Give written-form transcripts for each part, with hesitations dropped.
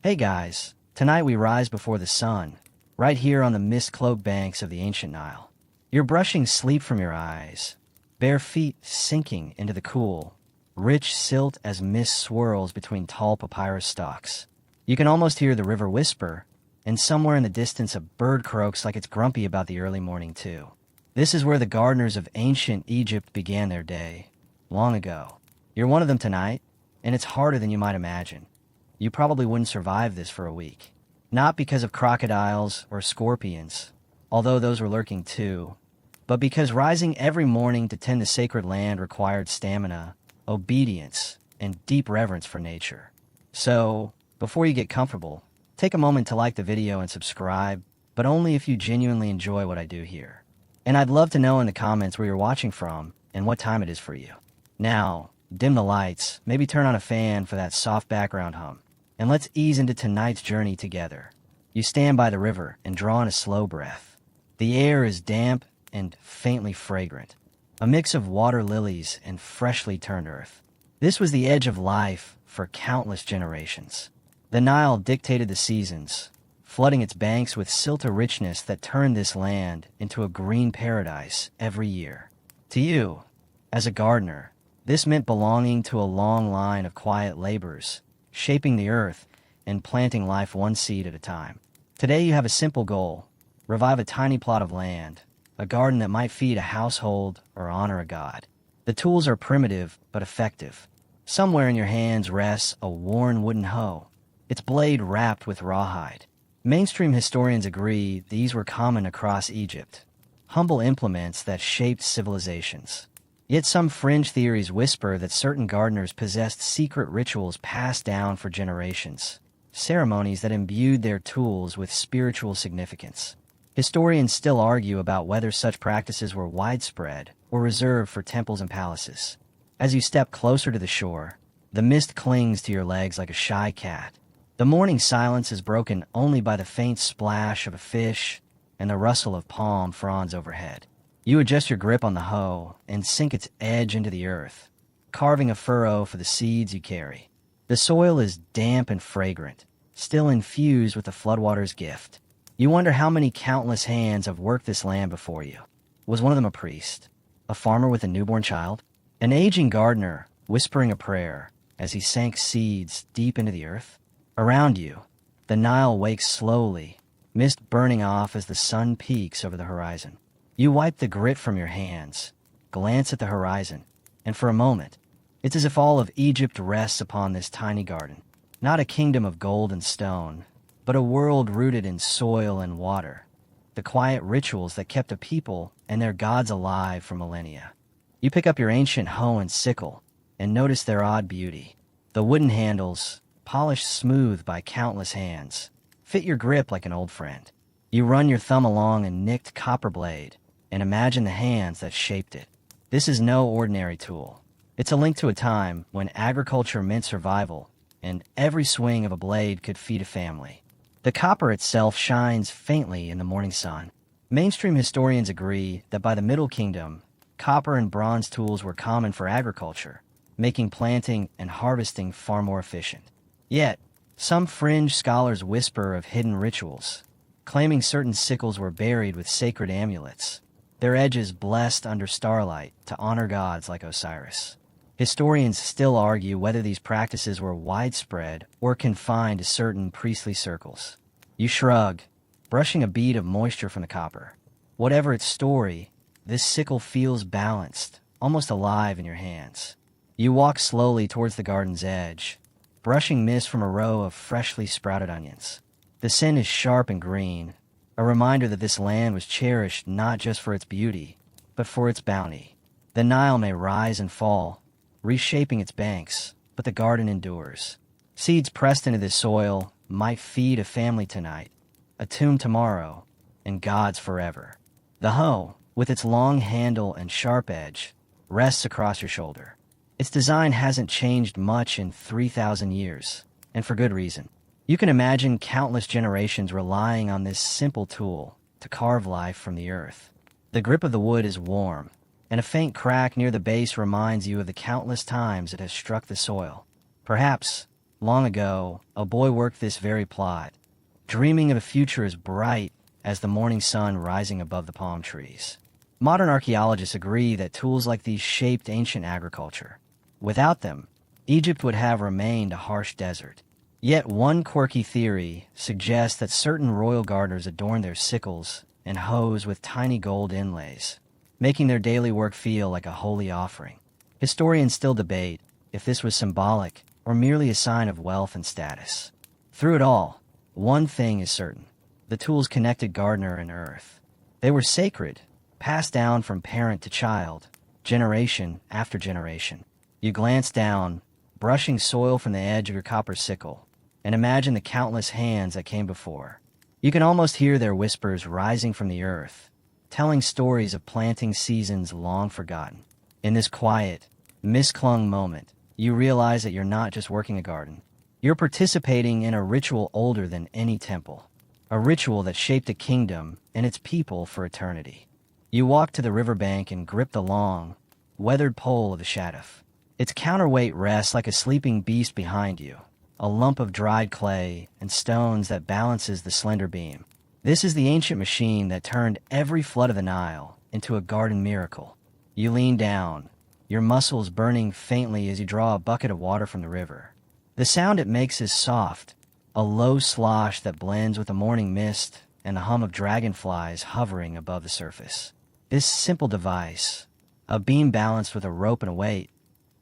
Hey guys, tonight we rise before the sun, right here on the mist-cloaked banks of the ancient Nile. You're brushing sleep from your eyes, bare feet sinking into the cool, rich silt as mist swirls between tall papyrus stalks. You can almost hear the river whisper, and somewhere in the distance a bird croaks like it's grumpy about the early morning too. This is where the gardeners of ancient Egypt began their day, long ago. You're one of them tonight, and it's harder than you might imagine. You probably wouldn't survive this for a week. Not because of crocodiles or scorpions, although those were lurking too, but because rising every morning to tend the sacred land required stamina, obedience, and deep reverence for nature. So, before you get comfortable, take a moment to like the video and subscribe, but only if you genuinely enjoy what I do here. And I'd love to know in the comments where you're watching from and what time it is for you. Now, dim the lights, maybe turn on a fan for that soft background hum, and let's ease into tonight's journey together. You stand by the river and draw in a slow breath. The air is damp and faintly fragrant, a mix of water lilies and freshly turned earth. This was the edge of life for countless generations. The Nile dictated the seasons, flooding its banks with silty richness that turned this land into a green paradise every year. To you, as a gardener, this meant belonging to a long line of quiet laborers, shaping the earth and planting life one seed at a time. Today you have a simple goal: revive a tiny plot of land, a garden that might feed a household or honor a god. The tools are primitive but effective. Somewhere in your hands rests a worn wooden hoe, its blade wrapped with rawhide. Mainstream historians agree these were common across Egypt, humble implements that shaped civilizations. Yet some fringe theories whisper that certain gardeners possessed secret rituals passed down for generations, ceremonies that imbued their tools with spiritual significance. Historians still argue about whether such practices were widespread or reserved for temples and palaces. As you step closer to the shore, the mist clings to your legs like a shy cat. The morning silence is broken only by the faint splash of a fish and the rustle of palm fronds overhead. You adjust your grip on the hoe and sink its edge into the earth, carving a furrow for the seeds you carry. The soil is damp and fragrant, still infused with the floodwater's gift. You wonder how many countless hands have worked this land before you. Was one of them a priest? A farmer with a newborn child? An aging gardener whispering a prayer as he sank seeds deep into the earth? Around you, the Nile wakes slowly, mist burning off as the sun peaks over the horizon. You wipe the grit from your hands, glance at the horizon, and for a moment, it's as if all of Egypt rests upon this tiny garden. Not a kingdom of gold and stone, but a world rooted in soil and water, the quiet rituals that kept a people and their gods alive for millennia. You pick up your ancient hoe and sickle and notice their odd beauty. The wooden handles, polished smooth by countless hands, fit your grip like an old friend. You run your thumb along a nicked copper blade and imagine the hands that shaped it. This is no ordinary tool. It's a link to a time when agriculture meant survival, and every swing of a blade could feed a family. The copper itself shines faintly in the morning sun. Mainstream historians agree that by the Middle Kingdom, copper and bronze tools were common for agriculture, making planting and harvesting far more efficient. Yet, some fringe scholars whisper of hidden rituals, claiming certain sickles were buried with sacred amulets, their edges blessed under starlight to honor gods like Osiris. Historians still argue whether these practices were widespread or confined to certain priestly circles. You shrug, brushing a bead of moisture from the copper. Whatever its story, this sickle feels balanced, almost alive in your hands. You walk slowly towards the garden's edge, brushing mist from a row of freshly sprouted onions. The scent is sharp and green, a reminder that this land was cherished not just for its beauty, but for its bounty. The Nile may rise and fall, reshaping its banks, but the garden endures. Seeds pressed into this soil might feed a family tonight, a tomb tomorrow, and gods forever. The hoe, with its long handle and sharp edge, rests across your shoulder. Its design hasn't changed much in 3,000 years, and for good reason. You can imagine countless generations relying on this simple tool to carve life from the earth. The grip of the wood is warm, and a faint crack near the base reminds you of the countless times it has struck the soil. Perhaps long ago, a boy worked this very plot, dreaming of a future as bright as the morning sun rising above the palm trees. Modern archaeologists agree that tools like these shaped ancient agriculture. Without them, Egypt would have remained a harsh desert. Yet one quirky theory suggests that certain royal gardeners adorned their sickles and hoes with tiny gold inlays, making their daily work feel like a holy offering. Historians still debate if this was symbolic or merely a sign of wealth and status. Through it all, one thing is certain: the tools connected gardener and earth. They were sacred, passed down from parent to child, generation after generation. You glance down, brushing soil from the edge of your copper sickle, and imagine the countless hands that came before. You can almost hear their whispers rising from the earth, telling stories of planting seasons long forgotten. In this quiet, mist-clung moment, you realize that you're not just working a garden. You're participating in a ritual older than any temple, a ritual that shaped a kingdom and its people for eternity. You walk to the riverbank and grip the long, weathered pole of the shaduf. Its counterweight rests like a sleeping beast behind you, a lump of dried clay and stones that balances the slender beam. This is the ancient machine that turned every flood of the Nile into a garden miracle. You lean down, your muscles burning faintly as you draw a bucket of water from the river. The sound it makes is soft, a low slosh that blends with the morning mist and the hum of dragonflies hovering above the surface. This simple device, a beam balanced with a rope and a weight,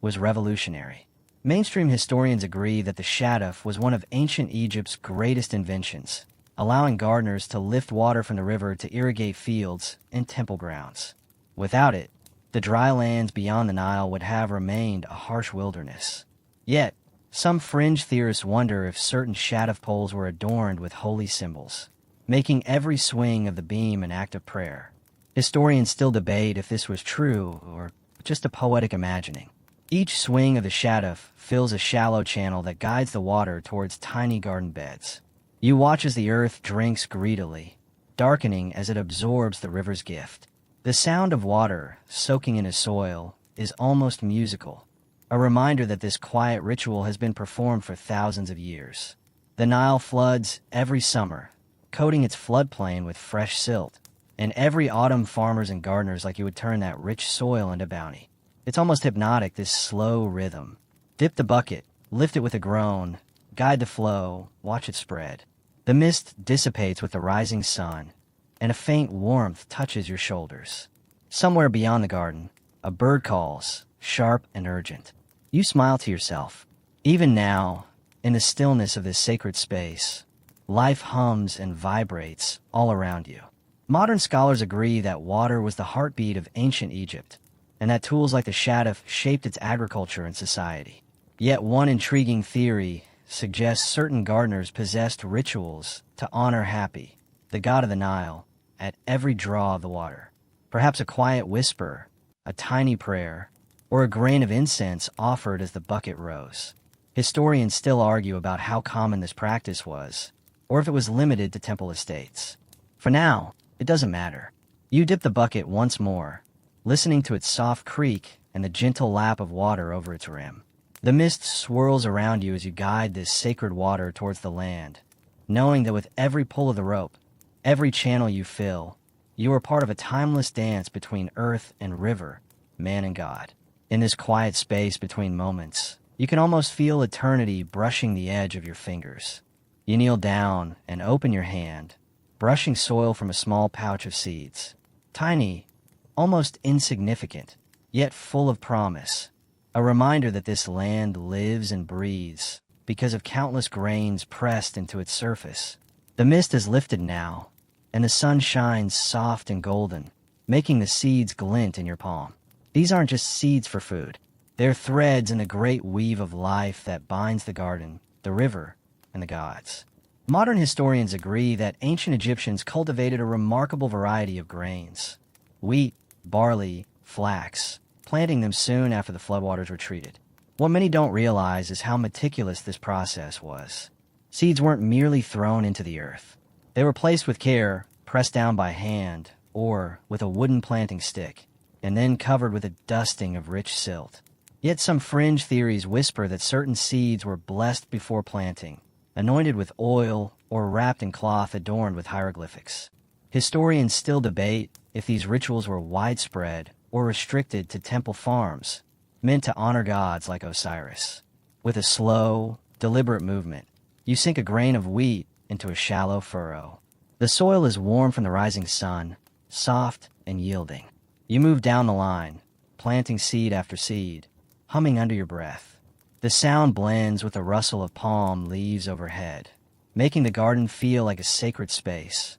was revolutionary. Mainstream historians agree that the shaduf was one of ancient Egypt's greatest inventions, allowing gardeners to lift water from the river to irrigate fields and temple grounds. Without it, the dry lands beyond the Nile would have remained a harsh wilderness. Yet, some fringe theorists wonder if certain shaduf poles were adorned with holy symbols, making every swing of the beam an act of prayer. Historians still debate if this was true or just a poetic imagining. Each swing of the shaduf fills a shallow channel that guides the water towards tiny garden beds. You watch as the earth drinks greedily, darkening as it absorbs the river's gift. The sound of water soaking into soil is almost musical, a reminder that this quiet ritual has been performed for thousands of years. The Nile floods every summer, coating its floodplain with fresh silt, and every autumn farmers and gardeners like you would turn that rich soil into bounty. It's almost hypnotic, this slow rhythm. Dip the bucket, lift it with a groan, guide the flow, watch it spread. The mist dissipates with the rising sun, and a faint warmth touches your shoulders. Somewhere beyond the garden, a bird calls, sharp and urgent. You smile to yourself. Even now, in the stillness of this sacred space, life hums and vibrates all around you. Modern scholars agree that water was the heartbeat of ancient Egypt, and that tools like the shaduf shaped its agriculture and society. Yet one intriguing theory suggests certain gardeners possessed rituals to honor Hapi, the god of the Nile, at every draw of the water. Perhaps a quiet whisper, a tiny prayer, or a grain of incense offered as the bucket rose. Historians still argue about how common this practice was, or if it was limited to temple estates. For now, it doesn't matter. You dip the bucket once more, listening to its soft creak and the gentle lap of water over its rim. The mist swirls around you as you guide this sacred water towards the land, knowing that with every pull of the rope, every channel you fill, you are part of a timeless dance between earth and river, man and God. In this quiet space between moments, you can almost feel eternity brushing the edge of your fingers. You kneel down and open your hand, brushing soil from a small pouch of seeds. Tiny, almost insignificant, yet full of promise. A reminder that this land lives and breathes because of countless grains pressed into its surface. The mist is lifted now, and the sun shines soft and golden, making the seeds glint in your palm. These aren't just seeds for food. They're threads in the great weave of life that binds the garden, the river, and the gods. Modern historians agree that ancient Egyptians cultivated a remarkable variety of grains: wheat, barley, flax, planting them soon after the floodwaters retreated. What many don't realize is how meticulous this process was. Seeds weren't merely thrown into the earth. They were placed with care, pressed down by hand, or with a wooden planting stick, and then covered with a dusting of rich silt. Yet some fringe theories whisper that certain seeds were blessed before planting, anointed with oil, or wrapped in cloth adorned with hieroglyphics. Historians still debate if these rituals were widespread or restricted to temple farms, meant to honor gods like Osiris. With a slow, deliberate movement, you sink a grain of wheat into a shallow furrow. The soil is warm from the rising sun, soft and yielding. You move down the line, planting seed after seed, humming under your breath. The sound blends with the rustle of palm leaves overhead, making the garden feel like a sacred space,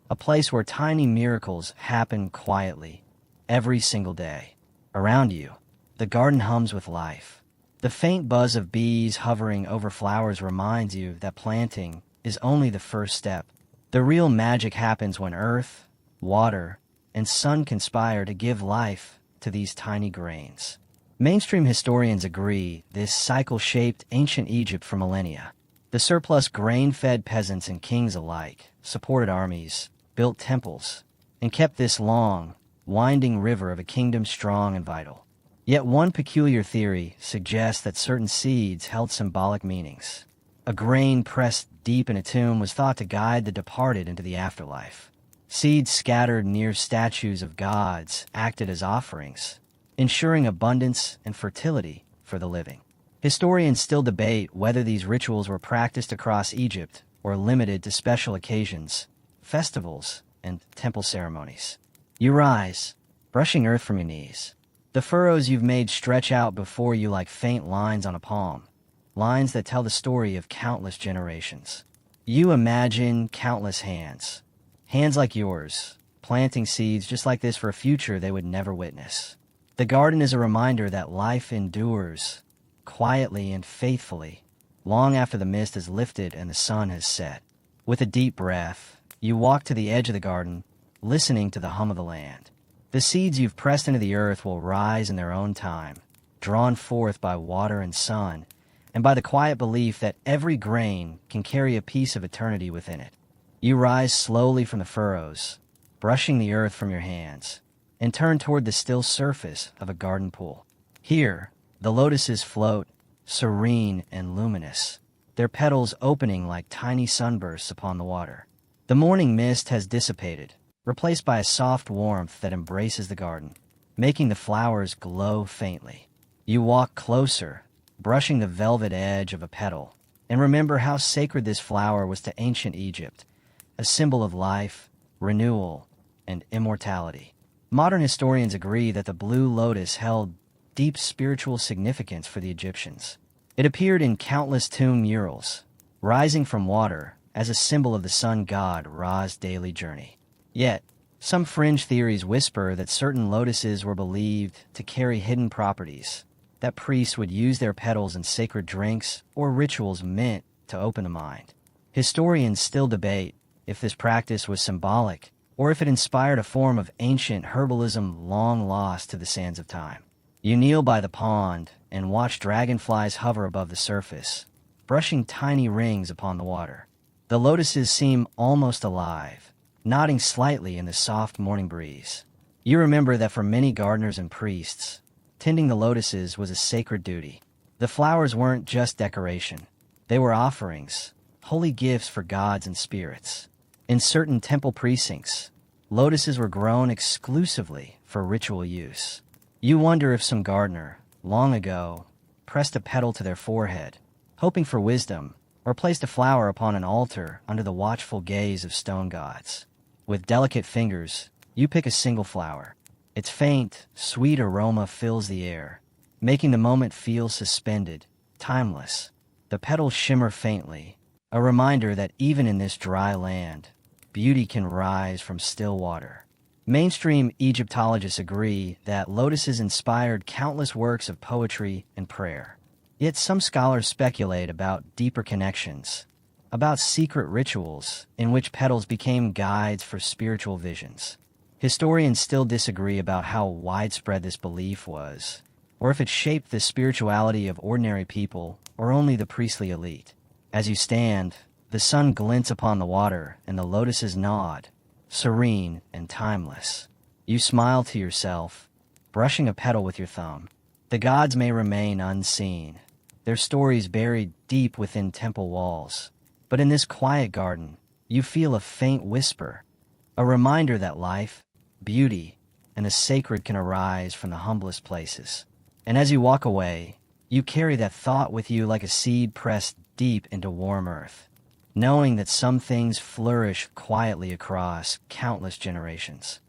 a place where tiny miracles happen quietly, every single day. Around you, the garden hums with life. The faint buzz of bees hovering over flowers reminds you that planting is only the first step. The real magic happens when earth, water, and sun conspire to give life to these tiny grains. Mainstream historians agree this cycle shaped ancient Egypt for millennia. The surplus grain-fed peasants and kings alike supported armies, built temples, and kept this long, winding river of a kingdom strong and vital. Yet one peculiar theory suggests that certain seeds held symbolic meanings. A grain pressed deep in a tomb was thought to guide the departed into the afterlife. Seeds scattered near statues of gods acted as offerings, ensuring abundance and fertility for the living. Historians still debate whether these rituals were practiced across Egypt or limited to special occasions, festivals, and temple ceremonies. You rise, brushing earth from your knees. The furrows you've made stretch out before you like faint lines on a palm, lines that tell the story of countless generations. You imagine countless hands, hands like yours, planting seeds just like this for a future they would never witness. The garden is a reminder that life endures, quietly and faithfully, long after the mist has lifted and the sun has set. With a deep breath, you walk to the edge of the garden, listening to the hum of the land. The seeds you've pressed into the earth will rise in their own time, drawn forth by water and sun, and by the quiet belief that every grain can carry a piece of eternity within it. You rise slowly from the furrows, brushing the earth from your hands, and turn toward the still surface of a garden pool. Here, the lotuses float, serene and luminous, their petals opening like tiny sunbursts upon the water. The morning mist has dissipated, replaced by a soft warmth that embraces the garden, making the flowers glow faintly. You walk closer, brushing the velvet edge of a petal, and remember how sacred this flower was to ancient Egypt, a symbol of life, renewal, and immortality. Modern historians agree that the blue lotus held deep spiritual significance for the Egyptians. It appeared in countless tomb murals, rising from water as a symbol of the sun god Ra's daily journey. Yet, some fringe theories whisper that certain lotuses were believed to carry hidden properties, that priests would use their petals in sacred drinks or rituals meant to open the mind. Historians still debate if this practice was symbolic or if it inspired a form of ancient herbalism long lost to the sands of time. You kneel by the pond and watch dragonflies hover above the surface, brushing tiny rings upon the water. The lotuses seem almost alive, nodding slightly in the soft morning breeze. You remember that for many gardeners and priests, tending the lotuses was a sacred duty. The flowers weren't just decoration. They were offerings, holy gifts for gods and spirits. In certain temple precincts, lotuses were grown exclusively for ritual use. You wonder if some gardener, long ago, pressed a petal to their forehead, hoping for wisdom, or placed a flower upon an altar under the watchful gaze of stone gods. With delicate fingers, you pick a single flower. Its faint, sweet aroma fills the air, making the moment feel suspended, timeless. The petals shimmer faintly, a reminder that even in this dry land, beauty can rise from still water. Mainstream Egyptologists agree that lotuses inspired countless works of poetry and prayer. Yet some scholars speculate about deeper connections, about secret rituals in which petals became guides for spiritual visions. Historians still disagree about how widespread this belief was, or if it shaped the spirituality of ordinary people or only the priestly elite. As you stand, the sun glints upon the water and the lotuses nod, serene and timeless. You smile to yourself, brushing a petal with your thumb. The gods may remain unseen, their stories buried deep within temple walls. But in this quiet garden, you feel a faint whisper, a reminder that life, beauty, and the sacred can arise from the humblest places. And as you walk away, you carry that thought with you like a seed pressed deep into warm earth, knowing that some things flourish quietly across countless generations.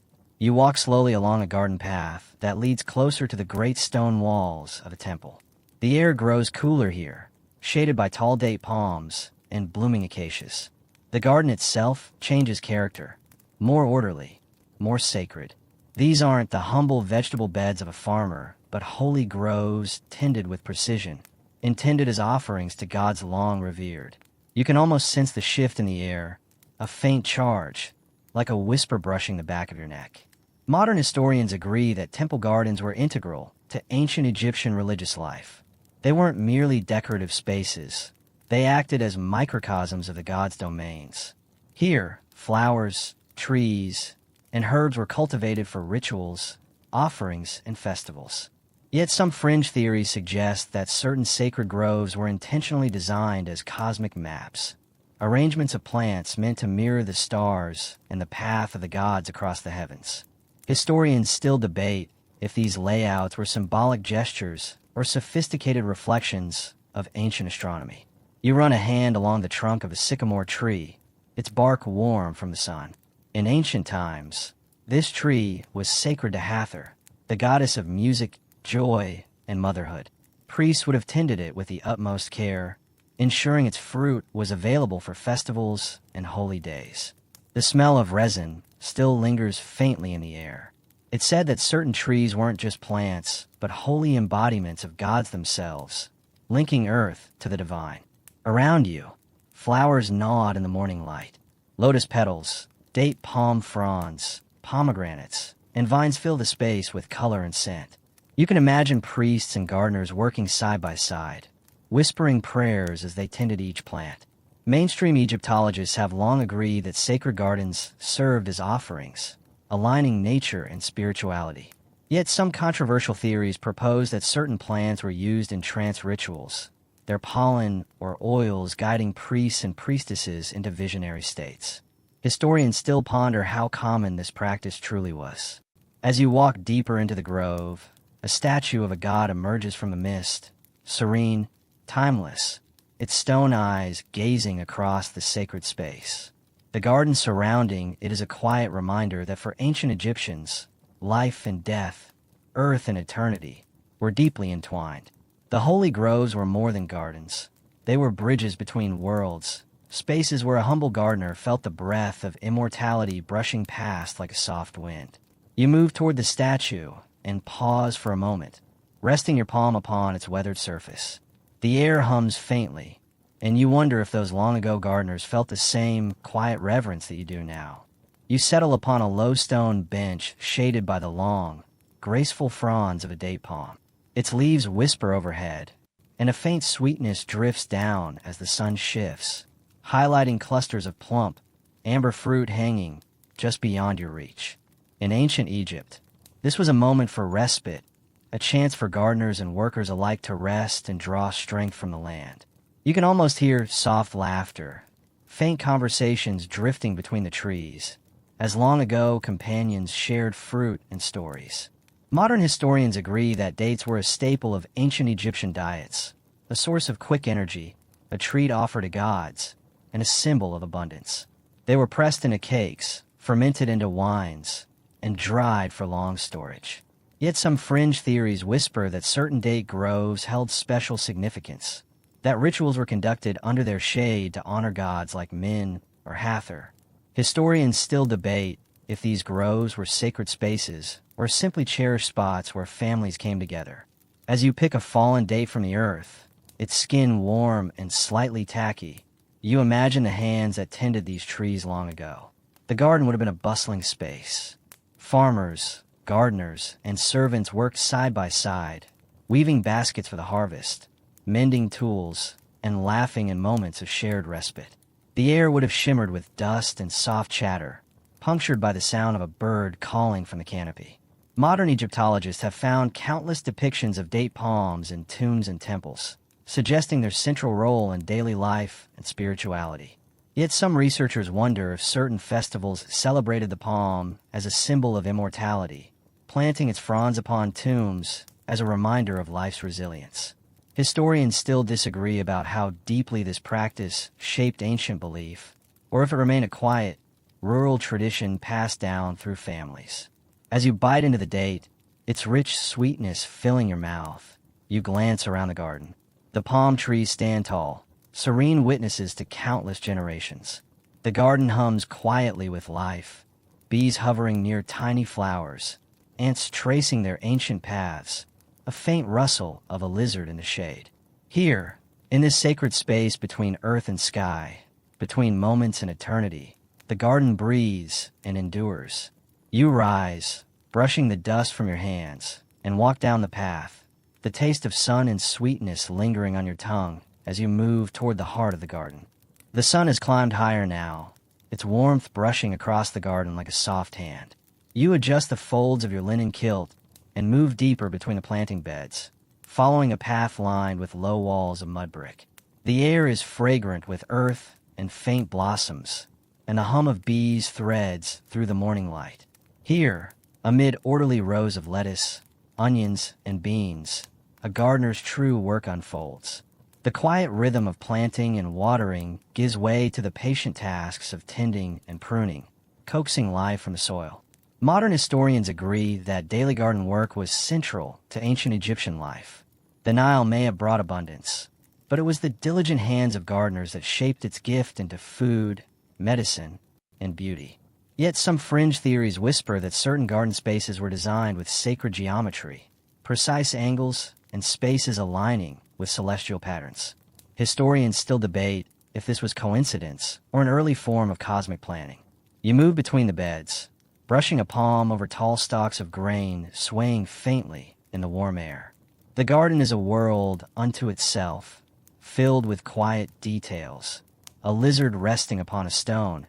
You walk slowly along a garden path that leads closer to the great stone walls of a temple. The air grows cooler here, shaded by tall date palms and blooming acacias. The garden itself changes character, more orderly, more sacred. These aren't the humble vegetable beds of a farmer, but holy groves tended with precision, intended as offerings to gods long revered. You can almost sense the shift in the air, a faint charge, like a whisper brushing the back of your neck. Modern historians agree that temple gardens were integral to ancient Egyptian religious life. They weren't merely decorative spaces. They acted as microcosms of the gods' domains. Here, flowers, trees, and herbs were cultivated for rituals, offerings, and festivals. Yet some fringe theories suggest that certain sacred groves were intentionally designed as cosmic maps, arrangements of plants meant to mirror the stars and the path of the gods across the heavens. Historians still debate if these layouts were symbolic gestures or sophisticated reflections of ancient astronomy. You run a hand along the trunk of a sycamore tree, its bark warm from the sun. In ancient times, this tree was sacred to Hathor, the goddess of music, joy, and motherhood. Priests would have tended it with the utmost care, ensuring its fruit was available for festivals and holy days. The smell of resin still lingers faintly in the air. It's said that certain trees weren't just plants, but holy embodiments of gods themselves, linking earth to the divine. Around you, flowers nod in the morning light. Lotus petals, date palm fronds, pomegranates, and vines fill the space with color and scent. You can imagine priests and gardeners working side by side, whispering prayers as they tended each plant. Mainstream Egyptologists have long agreed that sacred gardens served as offerings, aligning nature and spirituality. Yet some controversial theories propose that certain plants were used in trance rituals, their pollen or oils guiding priests and priestesses into visionary states. Historians still ponder how common this practice truly was. As you walk deeper into the grove, a statue of a god emerges from the mist, serene, timeless, its stone eyes gazing across the sacred space. The garden surrounding it is a quiet reminder that for ancient Egyptians, life and death, earth and eternity, were deeply entwined. The holy groves were more than gardens. They were bridges between worlds, spaces where a humble gardener felt the breath of immortality brushing past like a soft wind. You move toward the statue and pause for a moment, resting your palm upon its weathered surface. The air hums faintly, and you wonder if those long-ago gardeners felt the same quiet reverence that you do now. You settle upon a low stone bench shaded by the long, graceful fronds of a date palm. Its leaves whisper overhead, and a faint sweetness drifts down as the sun shifts, highlighting clusters of plump, amber fruit hanging just beyond your reach. In ancient Egypt, this was a moment for respite, a chance for gardeners and workers alike to rest and draw strength from the land. You can almost hear soft laughter, faint conversations drifting between the trees, as long ago companions shared fruit and stories. Modern historians agree that dates were a staple of ancient Egyptian diets, a source of quick energy, a treat offered to gods, and a symbol of abundance. They were pressed into cakes, fermented into wines, and dried for long storage. Yet some fringe theories whisper that certain date groves held special significance, that rituals were conducted under their shade to honor gods like Min or Hathor. Historians still debate if these groves were sacred spaces or simply cherished spots where families came together. As you pick a fallen date from the earth, its skin warm and slightly tacky, you imagine the hands that tended these trees long ago. The garden would have been a bustling space. Farmers, gardeners, and servants worked side by side, weaving baskets for the harvest, mending tools, and laughing in moments of shared respite. The air would have shimmered with dust and soft chatter, punctured by the sound of a bird calling from the canopy. Modern Egyptologists have found countless depictions of date palms in tombs and temples, suggesting their central role in daily life and spirituality. Yet some researchers wonder if certain festivals celebrated the palm as a symbol of immortality, planting its fronds upon tombs as a reminder of life's resilience. Historians still disagree about how deeply this practice shaped ancient belief, or if it remained a quiet, rural tradition passed down through families. As you bite into the date, its rich sweetness filling your mouth, you glance around the garden. The palm trees stand tall, serene witnesses to countless generations. The garden hums quietly with life, bees hovering near tiny flowers, ants tracing their ancient paths, a faint rustle of a lizard in the shade. Here, in this sacred space between earth and sky, between moments and eternity, the garden breathes and endures. You rise, brushing the dust from your hands, and walk down the path, the taste of sun and sweetness lingering on your tongue as you move toward the heart of the garden. The sun has climbed higher now, its warmth brushing across the garden like a soft hand. You adjust the folds of your linen kilt and move deeper between the planting beds, following a path lined with low walls of mud brick. The air is fragrant with earth and faint blossoms, and the hum of bees threads through the morning light. Here, amid orderly rows of lettuce, onions, and beans, a gardener's true work unfolds. The quiet rhythm of planting and watering gives way to the patient tasks of tending and pruning, coaxing life from the soil. Modern historians agree that daily garden work was central to ancient Egyptian life. The Nile may have brought abundance, but it was the diligent hands of gardeners that shaped its gift into food, medicine, and beauty. Yet some fringe theories whisper that certain garden spaces were designed with sacred geometry, precise angles, and spaces aligning with celestial patterns. Historians still debate if this was coincidence or an early form of cosmic planning. You move between the beds, brushing a palm over tall stalks of grain swaying faintly in the warm air. The garden is a world unto itself, filled with quiet details. A lizard resting upon a stone,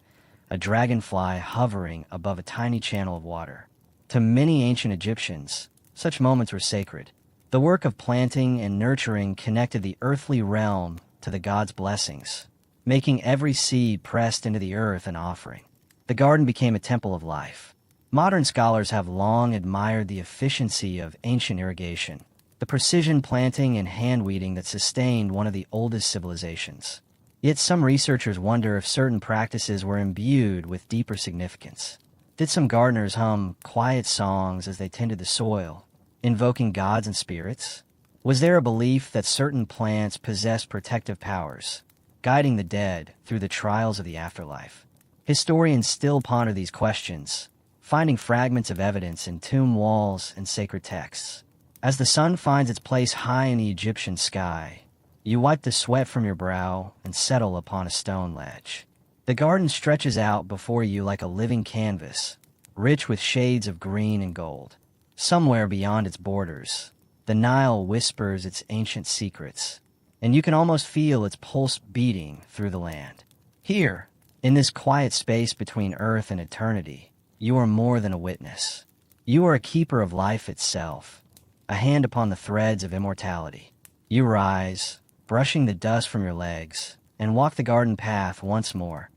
a dragonfly hovering above a tiny channel of water. To many ancient Egyptians, such moments were sacred. The work of planting and nurturing connected the earthly realm to the gods' blessings, making every seed pressed into the earth an offering. The garden became a temple of life. Modern scholars have long admired the efficiency of ancient irrigation, the precision planting and hand weeding that sustained one of the oldest civilizations. Yet some researchers wonder if certain practices were imbued with deeper significance. Did some gardeners hum quiet songs as they tended the soil, invoking gods and spirits? Was there a belief that certain plants possessed protective powers, guiding the dead through the trials of the afterlife? Historians still ponder these questions, finding fragments of evidence in tomb walls and sacred texts. As the sun finds its place high in the Egyptian sky, you wipe the sweat from your brow and settle upon a stone ledge. The garden stretches out before you like a living canvas, rich with shades of green and gold. Somewhere beyond its borders, the Nile whispers its ancient secrets, and you can almost feel its pulse beating through the land. Here, in this quiet space between earth and eternity, you are more than a witness. You are a keeper of life itself, a hand upon the threads of immortality. You rise, brushing the dust from your legs, and walk the garden path once more,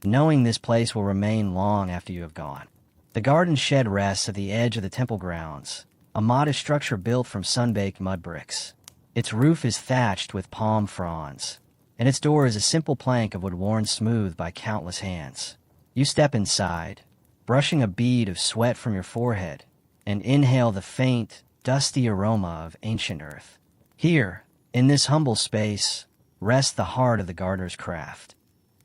knowing this place will remain long after you have gone. The garden shed rests at the edge of the temple grounds, a modest structure built from sun-baked mud bricks. Its roof is thatched with palm fronds, and its door is a simple plank of wood worn smooth by countless hands. You step inside, brushing a bead of sweat from your forehead, and inhale the faint, dusty aroma of ancient earth. Here, in this humble space, rests the heart of the gardener's craft,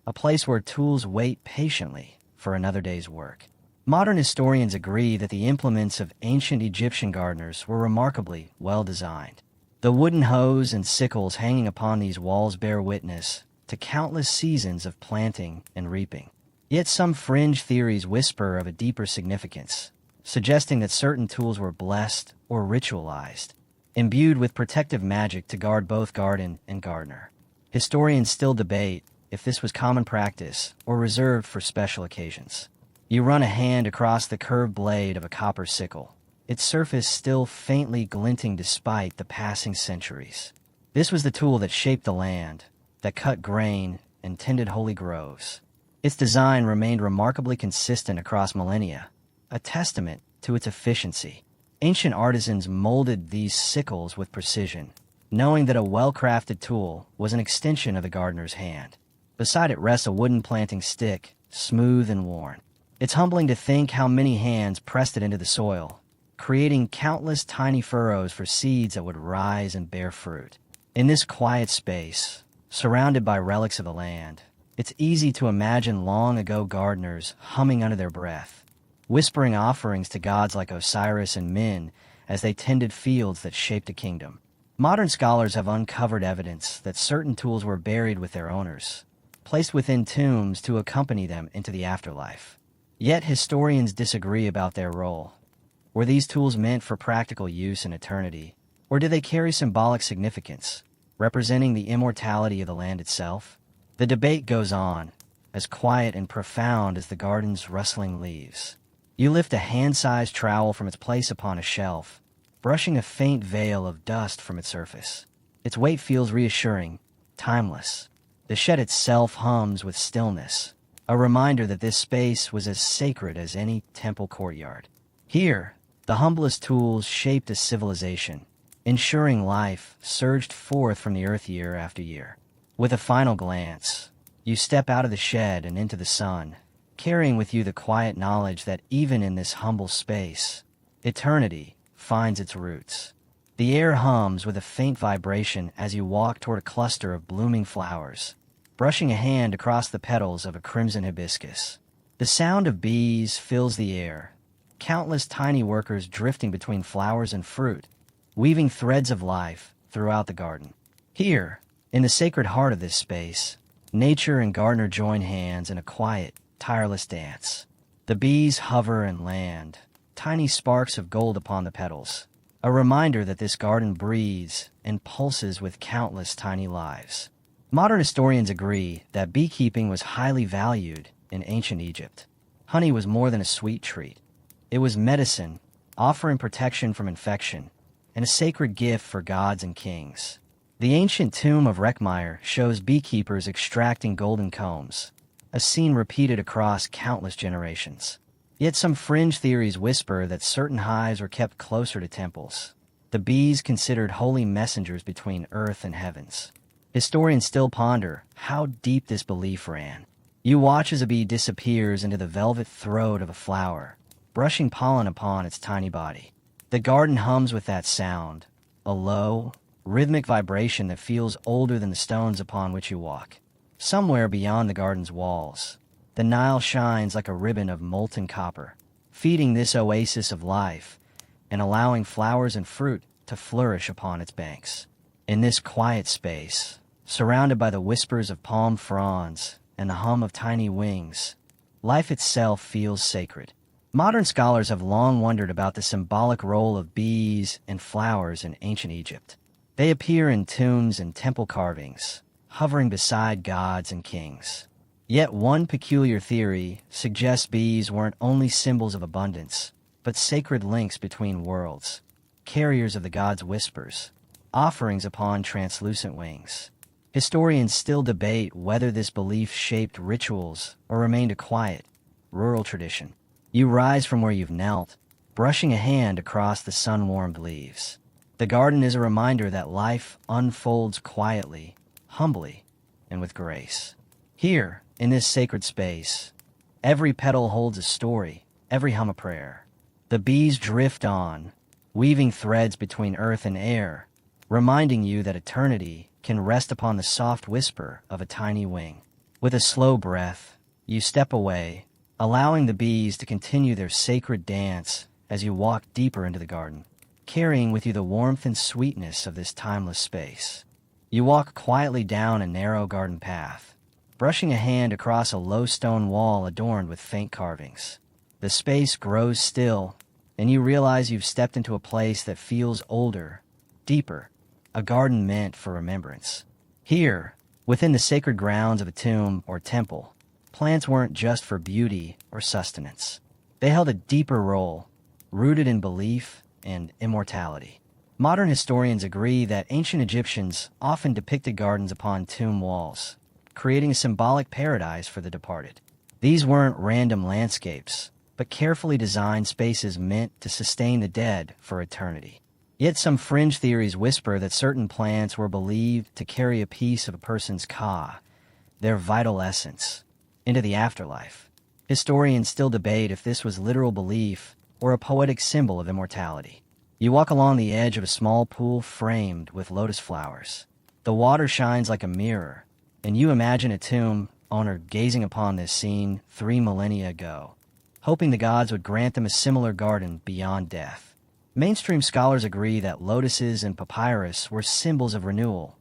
a place where tools wait patiently for another day's work. Modern historians agree that the implements of ancient Egyptian gardeners were remarkably well designed. The wooden hoes and sickles hanging upon these walls bear witness to countless seasons of planting and reaping. Yet some fringe theories whisper of a deeper significance, suggesting that certain tools were blessed or ritualized, imbued with protective magic to guard both garden and gardener. Historians still debate if this was common practice or reserved for special occasions. You run a hand across the curved blade of a copper sickle, its surface still faintly glinting despite the passing centuries. This was the tool that shaped the land, that cut grain and tended holy groves. Its design remained remarkably consistent across millennia, a testament to its efficiency. Ancient artisans molded these sickles with precision, knowing that a well-crafted tool was an extension of the gardener's hand. Beside it rests a wooden planting stick, smooth and worn. It's humbling to think how many hands pressed it into the soil, creating countless tiny furrows for seeds that would rise and bear fruit. In this quiet space, surrounded by relics of the land, it's easy to imagine long-ago gardeners humming under their breath, whispering offerings to gods like Osiris and Min as they tended fields that shaped a kingdom. Modern scholars have uncovered evidence that certain tools were buried with their owners, placed within tombs to accompany them into the afterlife. Yet historians disagree about their role. Were these tools meant for practical use in eternity, or did they carry symbolic significance, representing the immortality of the land itself? The debate goes on, as quiet and profound as the garden's rustling leaves. You lift a hand-sized trowel from its place upon a shelf, brushing a faint veil of dust from its surface. Its weight feels reassuring, timeless. The shed itself hums with stillness, a reminder that this space was as sacred as any temple courtyard. Here, the humblest tools shaped a civilization, ensuring life surged forth from the earth year after year. With a final glance, you step out of the shed and into the sun, carrying with you the quiet knowledge that even in this humble space, eternity finds its roots. The air hums with a faint vibration as you walk toward a cluster of blooming flowers, brushing a hand across the petals of a crimson hibiscus. The sound of bees fills the air, countless tiny workers drifting between flowers and fruit, weaving threads of life throughout the garden. Here, in the sacred heart of this space, nature and gardener join hands in a quiet, tireless dance. The bees hover and land, tiny sparks of gold upon the petals, a reminder that this garden breathes and pulses with countless tiny lives. Modern historians agree that beekeeping was highly valued in ancient Egypt. Honey was more than a sweet treat. It was medicine, offering protection from infection, and a sacred gift for gods and kings. The ancient tomb of Rekhmire shows beekeepers extracting golden combs, a scene repeated across countless generations. Yet some fringe theories whisper that certain hives were kept closer to temples, the bees considered holy messengers between earth and heavens. Historians still ponder how deep this belief ran. You watch as a bee disappears into the velvet throat of a flower, brushing pollen upon its tiny body. The garden hums with that sound, a low, rhythmic vibration that feels older than the stones upon which you walk. Somewhere beyond the garden's walls, the Nile shines like a ribbon of molten copper, feeding this oasis of life and allowing flowers and fruit to flourish upon its banks. In this quiet space, surrounded by the whispers of palm fronds and the hum of tiny wings, life itself feels sacred. Modern scholars have long wondered about the symbolic role of bees and flowers in ancient Egypt. They appear in tombs and temple carvings, hovering beside gods and kings. Yet one peculiar theory suggests bees weren't only symbols of abundance, but sacred links between worlds, carriers of the gods' whispers, offerings upon translucent wings. Historians still debate whether this belief shaped rituals or remained a quiet, rural tradition. You rise from where you've knelt, brushing a hand across the sun-warmed leaves. The garden is a reminder that life unfolds quietly, humbly, and with grace. Here, in this sacred space, every petal holds a story, every hum a prayer. The bees drift on, weaving threads between earth and air, reminding you that eternity can rest upon the soft whisper of a tiny wing. With a slow breath, you step away, allowing the bees to continue their sacred dance as you walk deeper into the garden, carrying with you the warmth and sweetness of this timeless space. You walk quietly down a narrow garden path, brushing a hand across a low stone wall adorned with faint carvings. The space grows still, and you realize you've stepped into a place that feels older, deeper, a garden meant for remembrance. Here, within the sacred grounds of a tomb or temple, plants weren't just for beauty or sustenance. They held a deeper role, rooted in belief and immortality. Modern historians agree that ancient Egyptians often depicted gardens upon tomb walls, creating a symbolic paradise for the departed. These weren't random landscapes, but carefully designed spaces meant to sustain the dead for eternity. Yet some fringe theories whisper that certain plants were believed to carry a piece of a person's ka, their vital essence, into the afterlife. Historians still debate if this was literal belief or a poetic symbol of immortality. You walk along the edge of a small pool framed with lotus flowers. The water shines like a mirror, and you imagine a tomb owner gazing upon this scene 3 millennia ago, hoping the gods would grant them a similar garden beyond death. Mainstream scholars agree that lotuses and papyrus were symbols of renewal,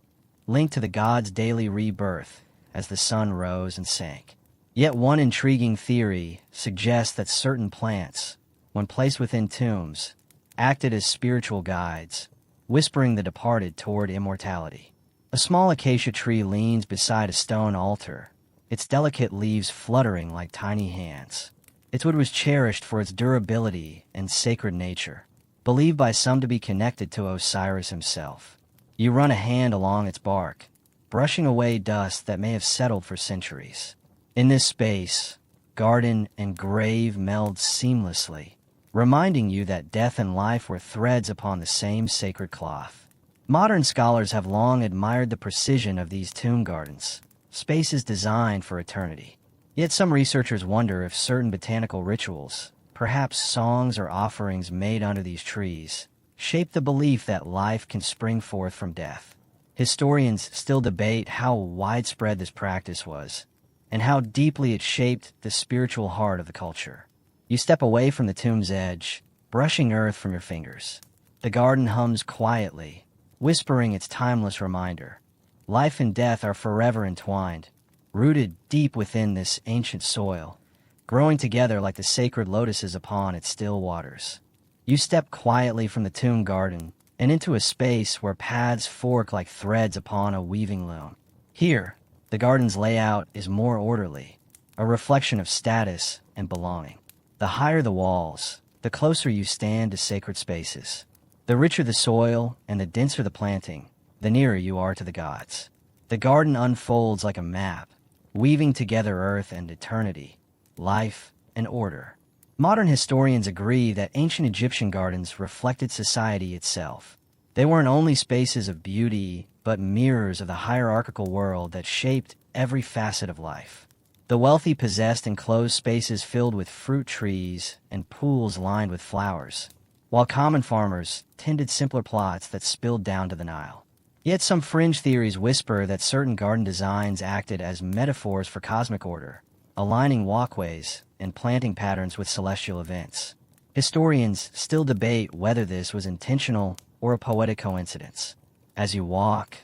linked to the gods' daily rebirth as the sun rose and sank. Yet one intriguing theory suggests that certain plants, when placed within tombs, acted as spiritual guides, whispering the departed toward immortality. A small acacia tree leans beside a stone altar, its delicate leaves fluttering like tiny hands. Its wood was cherished for its durability and sacred nature, believed by some to be connected to Osiris himself. You run a hand along its bark, brushing away dust that may have settled for centuries. In this space, garden and grave meld seamlessly, reminding you that death and life were threads upon the same sacred cloth. Modern scholars have long admired the precision of these tomb gardens, spaces designed for eternity. Yet some researchers wonder if certain botanical rituals, perhaps songs or offerings made under these trees, shape the belief that life can spring forth from death. Historians still debate how widespread this practice was, and how deeply it shaped the spiritual heart of the culture. You step away from the tomb's edge, brushing earth from your fingers. The garden hums quietly, whispering its timeless reminder. Life and death are forever entwined, rooted deep within this ancient soil, growing together like the sacred lotuses upon its still waters. You step quietly from the tomb garden and into a space where paths fork like threads upon a weaving loom. Here, the garden's layout is more orderly, a reflection of status and belonging. The higher the walls, the closer you stand to sacred spaces. The richer the soil and the denser the planting, the nearer you are to the gods. The garden unfolds like a map, weaving together earth and eternity, life and order. Modern historians agree that ancient Egyptian gardens reflected society itself. They weren't only spaces of beauty, but mirrors of the hierarchical world that shaped every facet of life. The wealthy possessed enclosed spaces filled with fruit trees and pools lined with flowers, while common farmers tended simpler plots that spilled down to the Nile. Yet some fringe theories whisper that certain garden designs acted as metaphors for cosmic order, aligning walkways and planting patterns with celestial events. Historians still debate whether this was intentional or a poetic coincidence. As you walk,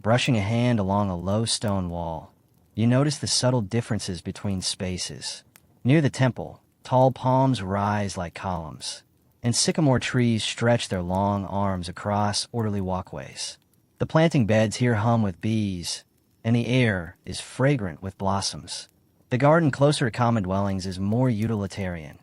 brushing a hand along a low stone wall, you notice the subtle differences between spaces. Near the temple, tall palms rise like columns, and sycamore trees stretch their long arms across orderly walkways. The planting beds here hum with bees, and the air is fragrant with blossoms. The garden closer to common dwellings is more utilitarian.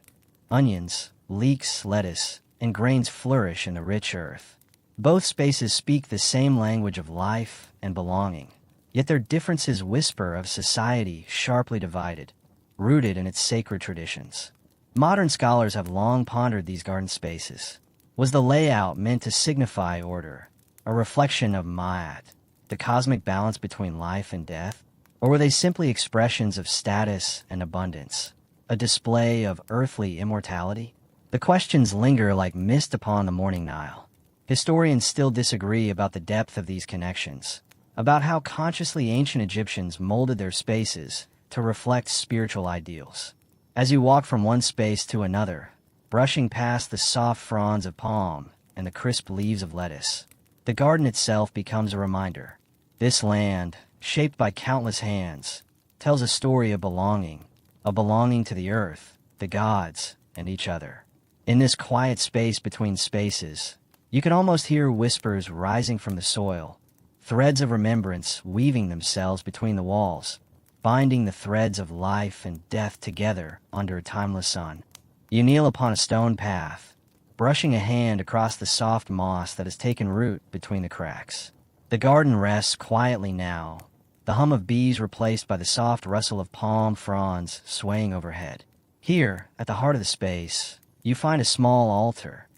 Onions, leeks, lettuce, and grains flourish in the rich earth. Both spaces speak the same language of life and belonging, yet their differences whisper of society sharply divided, rooted in its sacred traditions. Modern scholars have long pondered these garden spaces. Was the layout meant to signify order, a reflection of Ma'at, the cosmic balance between life and death? Or were they simply expressions of status and abundance, a display of earthly immortality? The questions linger like mist upon the morning Nile. Historians still disagree about the depth of these connections, about how consciously ancient Egyptians molded their spaces to reflect spiritual ideals. As you walk from one space to another, brushing past the soft fronds of palm and the crisp leaves of lettuce, the garden itself becomes a reminder. This land, shaped by countless hands, tells a story of belonging, a belonging to the earth, the gods, and each other. In this quiet space between spaces, you can almost hear whispers rising from the soil, threads of remembrance weaving themselves between the walls, binding the threads of life and death together under a timeless sun. You kneel upon a stone path, brushing a hand across the soft moss that has taken root between the cracks. The garden rests quietly now, the hum of bees replaced by the soft rustle of palm fronds swaying overhead. Here, at the heart of the space, you find a small altar,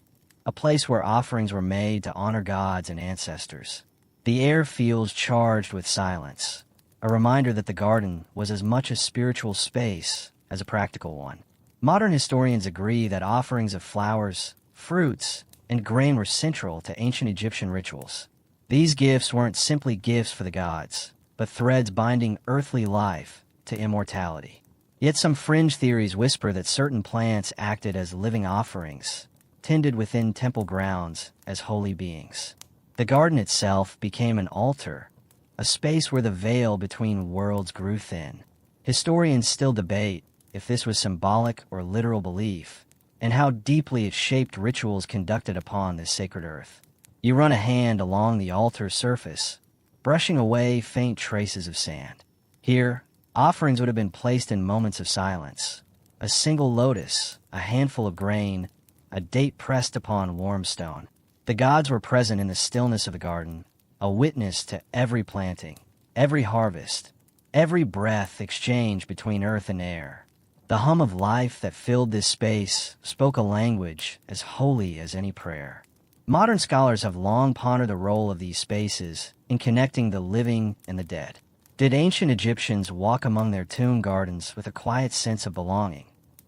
a place where offerings were made to honor gods and ancestors. The air feels charged with silence, a reminder that the garden was as much a spiritual space as a practical one. Modern historians agree that offerings of flowers, fruits, and grain were central to ancient Egyptian rituals. These gifts weren't simply gifts for the gods, but threads binding earthly life to immortality. Yet some fringe theories whisper that certain plants acted as living offerings, tended within temple grounds as holy beings. The garden itself became an altar, a space where the veil between worlds grew thin. Historians still debate if this was symbolic or literal belief, and how deeply it shaped rituals conducted upon this sacred earth. You run a hand along the altar's surface, brushing away faint traces of sand. Here, offerings would have been placed in moments of silence. A single lotus, a handful of grain, a date pressed upon warm stone. The gods were present in the stillness of the garden, a witness to every planting, every harvest, every breath exchanged between earth and air. The hum of life that filled this space spoke a language as holy as any prayer. Modern scholars have long pondered the role of these spaces in connecting the living and the dead. Did ancient Egyptians walk among their tomb gardens with a quiet sense of belonging,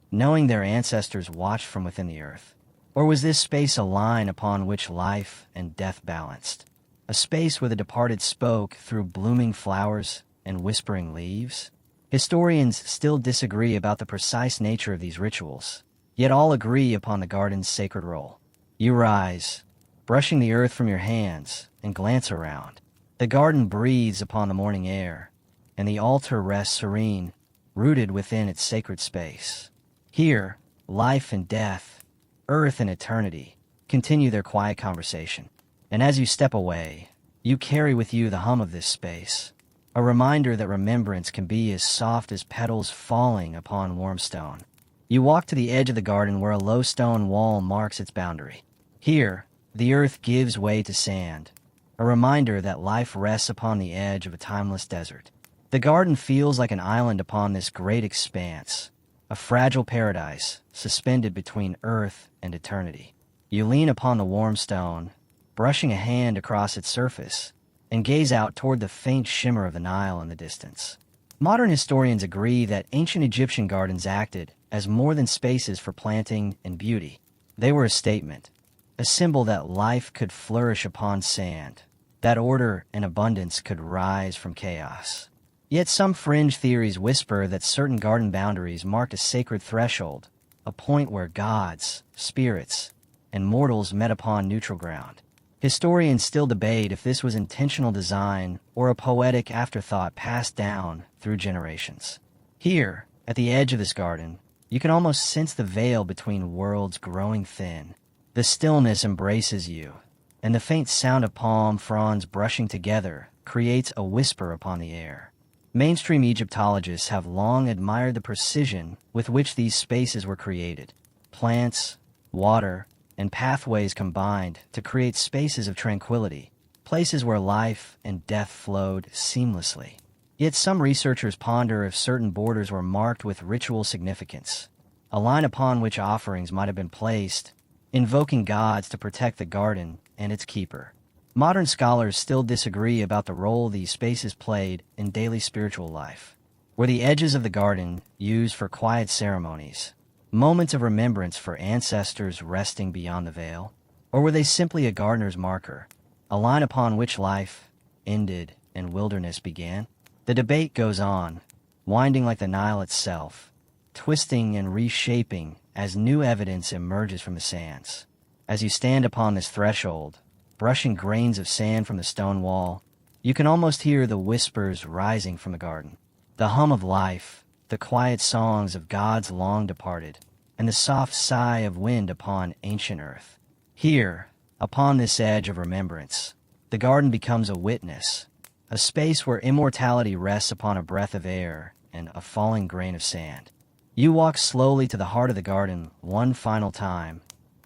knowing their ancestors watched from within the earth? Or was this space a line upon which life and death balanced? A space where the departed spoke through blooming flowers and whispering leaves? Historians still disagree about the precise nature of these rituals, yet all agree upon the garden's sacred role. You rise, brushing the earth from your hands, and glance around. The garden breathes upon the morning air, and the altar rests serene, rooted within its sacred space. Here, life and death, earth and eternity, continue their quiet conversation. And as you step away, you carry with you the hum of this space, a reminder that remembrance can be as soft as petals falling upon warm stone. You walk to the edge of the garden where a low stone wall marks its boundary. Here, the earth gives way to sand, a reminder that life rests upon the edge of a timeless desert. The garden feels like an island upon this great expanse, a fragile paradise suspended between earth and eternity. You lean upon the warm stone, brushing a hand across its surface, and gaze out toward the faint shimmer of the Nile in the distance. Modern historians agree that ancient Egyptian gardens acted as more than spaces for planting and beauty. They were a statement, a symbol that life could flourish upon sand, that order and abundance could rise from chaos. Yet some fringe theories whisper that certain garden boundaries marked a sacred threshold, a point where gods, spirits, and mortals met upon neutral ground. Historians still debate if this was intentional design or a poetic afterthought passed down through generations. Here, at the edge of this garden, you can almost sense the veil between worlds growing thin. The stillness embraces you, and the faint sound of palm fronds brushing together creates a whisper upon the air. Mainstream Egyptologists have long admired the precision with which these spaces were created. Plants, water, and pathways combined to create spaces of tranquility, places where life and death flowed seamlessly. Yet some researchers ponder if certain borders were marked with ritual significance, a line upon which offerings might have been placed, invoking gods to protect the garden and its keeper. Modern scholars still disagree about the role these spaces played in daily spiritual life. Were the edges of the garden used for quiet ceremonies, moments of remembrance for ancestors resting beyond the veil? Or were they simply a gardener's marker, a line upon which life ended and wilderness began? The debate goes on, winding like the Nile itself, twisting and reshaping as new evidence emerges from the sands. As you stand upon this threshold, brushing grains of sand from the stone wall, you can almost hear the whispers rising from the garden. The hum of life, the quiet songs of gods long departed, and the soft sigh of wind upon ancient earth. Here, upon this edge of remembrance, the garden becomes a witness, a space where immortality rests upon a breath of air and a falling grain of sand. You walk slowly to the heart of the garden one final time,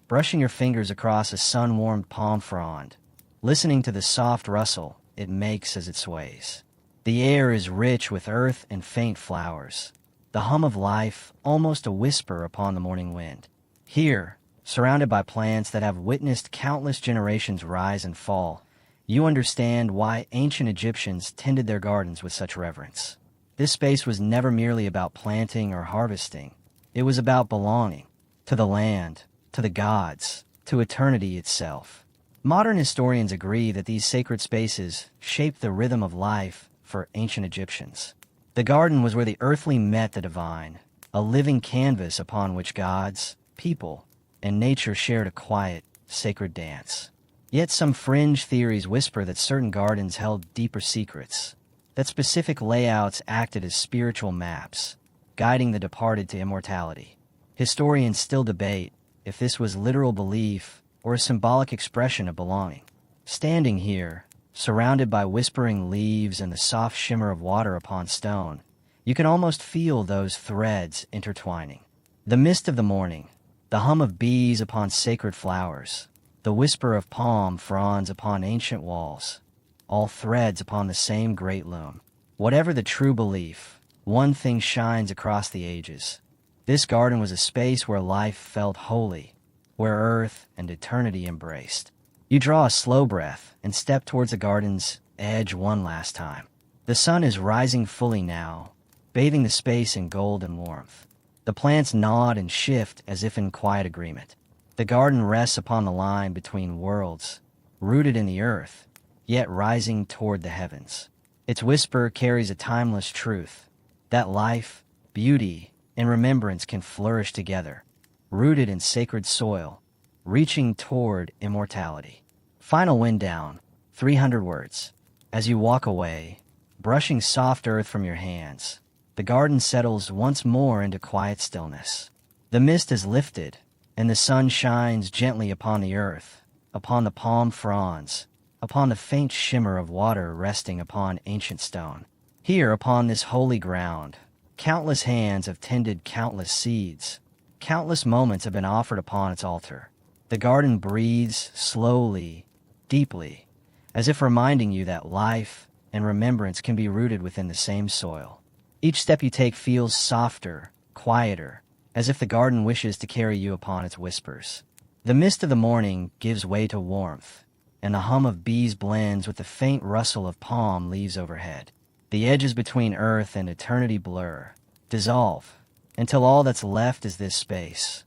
brushing your fingers across a sun-warmed palm frond, listening to the soft rustle it makes as it sways. The air is rich with earth and faint flowers, the hum of life almost a whisper upon the morning wind. Here, surrounded by plants that have witnessed countless generations rise and fall, you understand why ancient Egyptians tended their gardens with such reverence. This space was never merely about planting or harvesting. It was about belonging to the land, to the gods, to eternity itself. Modern historians agree that these sacred spaces shaped the rhythm of life for ancient Egyptians. The garden was where the earthly met the divine, a living canvas upon which gods, people, and nature shared a quiet, sacred dance. Yet some fringe theories whisper that certain gardens held deeper secrets, that specific layouts acted as spiritual maps, guiding the departed to immortality. Historians still debate if this was literal belief or a symbolic expression of belonging. Standing here, surrounded by whispering leaves and the soft shimmer of water upon stone, you can almost feel those threads intertwining. The mist of the morning, the hum of bees upon sacred flowers, the whisper of palm fronds upon ancient walls, all threads upon the same great loom. Whatever the true belief, one thing shines across the ages. This garden was a space where life felt holy, where earth and eternity embraced. You draw a slow breath and step towards the garden's edge one last time. The sun is rising fully now, bathing the space in golden warmth. The plants nod and shift as if in quiet agreement. The garden rests upon the line between worlds, rooted in the earth, yet rising toward the heavens. Its whisper carries a timeless truth, that life, beauty, and remembrance can flourish together, rooted in sacred soil, reaching toward immortality. Final wind down, 300 words. As you walk away, brushing soft earth from your hands, the garden settles once more into quiet stillness. The mist is lifted, and the sun shines gently upon the earth, upon the palm fronds, upon the faint shimmer of water resting upon ancient stone. Here, upon this holy ground, countless hands have tended countless seeds. Countless moments have been offered upon its altar. The garden breathes slowly, deeply, as if reminding you that life and remembrance can be rooted within the same soil. Each step you take feels softer, quieter, as if the garden wishes to carry you upon its whispers. The mist of the morning gives way to warmth, and the hum of bees blends with the faint rustle of palm leaves overhead. The edges between earth and eternity blur, dissolve, until all that's left is this space,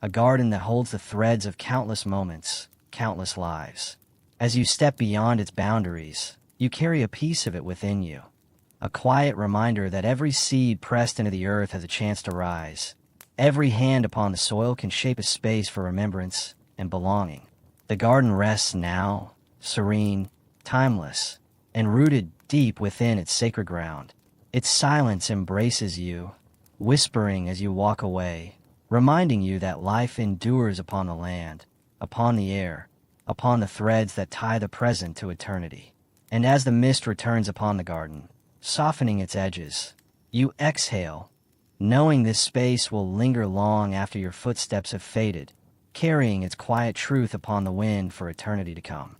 a garden that holds the threads of countless moments, countless lives. As you step beyond its boundaries, you carry a piece of it within you, a quiet reminder that every seed pressed into the earth has a chance to rise. Every hand upon the soil can shape a space for remembrance and belonging. The garden rests now, serene, timeless, and rooted deep within its sacred ground. Its silence embraces you, whispering as you walk away, reminding you that life endures upon the land, upon the air, upon the threads that tie the present to eternity. And as the mist returns upon the garden, softening its edges, you exhale, knowing this space will linger long after your footsteps have faded, carrying its quiet truth upon the wind for eternity to come.